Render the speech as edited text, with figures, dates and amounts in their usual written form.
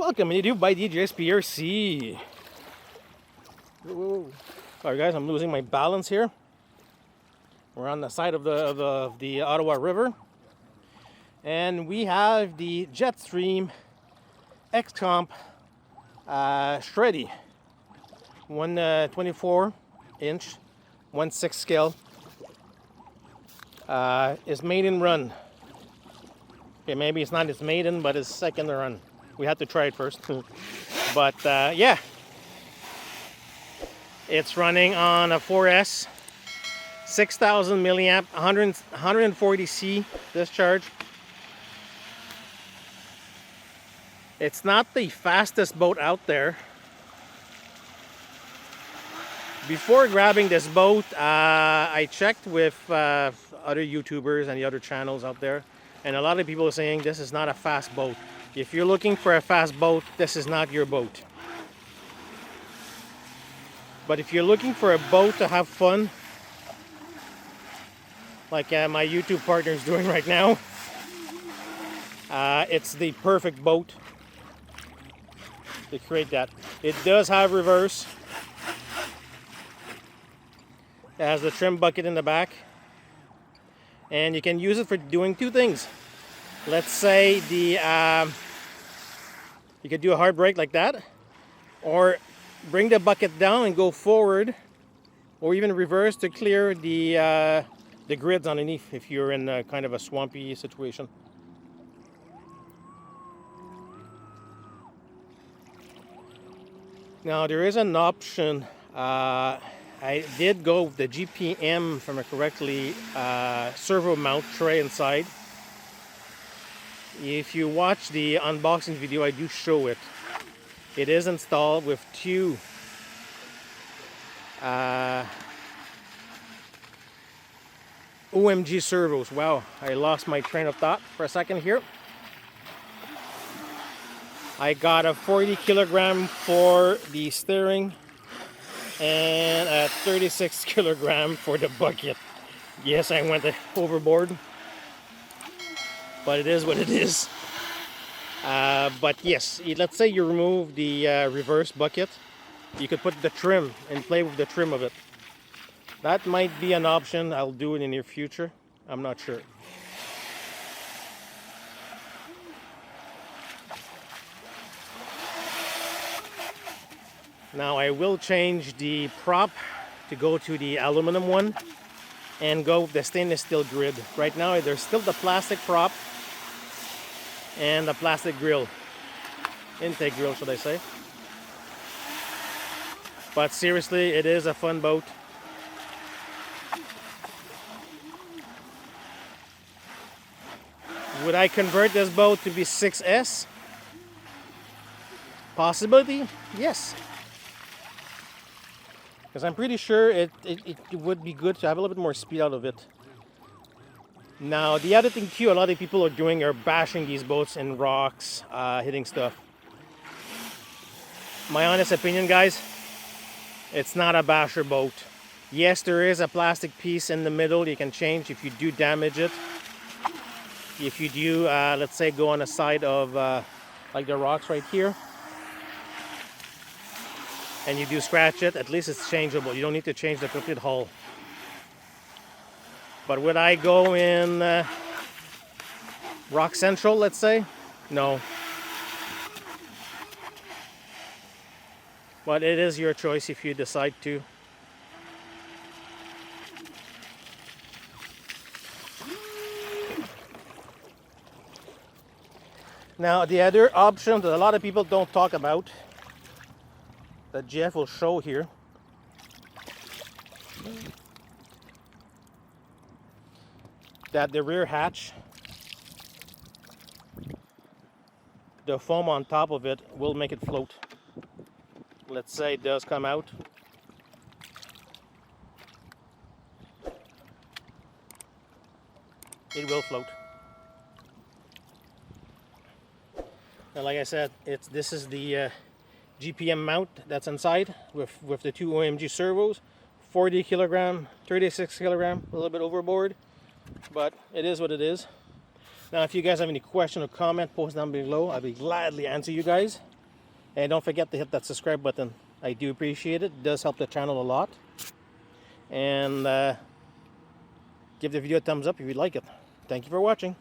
Welcome to YouTube by Djsprc. Sorry guys, I'm losing my balance here. We're on the side of the Ottawa River, and we have the Jetstream X-Comp Shreddy 124-inch 1/6 scale. Is maiden run. Okay, maybe it's not its maiden, but it's second run. We had to try it first. But yeah, it's running on a 4S, 6,000 milliamp, 140C discharge. It's not the fastest boat out there. Before grabbing this boat, I checked with other YouTubers and the other channels out there, and a lot of people are saying this is not a fast boat. If you're looking for a fast boat, this is not your boat. But if you're looking for a boat to have fun, like my YouTube partner is doing right now, it's the perfect boat to create that. It does have reverse. It has the trim bucket in the back, and you can use it for doing two things. Let's say you could do a hard brake like that, or bring the bucket down and go forward, or even reverse to clear the grids underneath if you're in kind of a swampy situation. Now there is an option. I did go with the GPM, if I remember correctly, servo mount tray inside. If you watch the unboxing video, I do show it. It is installed with two OMG servos. Wow, I lost my train of thought for a second here. I got a 40 kilogram for the steering and a 36 kilogram for the bucket. Yes, I went overboard, but it is what it is. But yes, let's say you remove the reverse bucket, you could put the trim and play with the trim of it. That might be an option. I'll do it in the near future. I'm not sure. Now I will change the prop to go to the aluminum one and go with the stainless steel grid. Right now there's still the plastic prop and the plastic grill, intake grill should I say. But seriously, it is a fun boat. Would I convert this boat to be 6S? Possibility, yes. Because I'm pretty sure it would be good to have a little bit more speed out of it. Now, the other thing too, a lot of people are doing are bashing these boats in rocks, hitting stuff. My honest opinion, guys, it's not a basher boat. Yes, there is a plastic piece in the middle you can change if you do damage it. If you do, let's say, go on the side of like the rocks right here, and you do scratch it, at least it's changeable. You don't need to change the complete hull. But would I go in Rock Central, let's say? No. But it is your choice if you decide to. Now the other option that a lot of people don't talk about, that Jeff will show here, that the rear hatch, the foam on top of it will make it float. Let's say it does come out. It will float. And like I said, this is the GPM mount that's inside with the two OMG servos, 40 kilogram, 36 kilogram, a little bit overboard, but it is what it is. Now, if you guys have any question or comment, post down below. I'll be gladly answer you guys. And don't forget to hit that subscribe button. I do appreciate it. It does help the channel a lot. And give the video a thumbs up if you like it. Thank you for watching.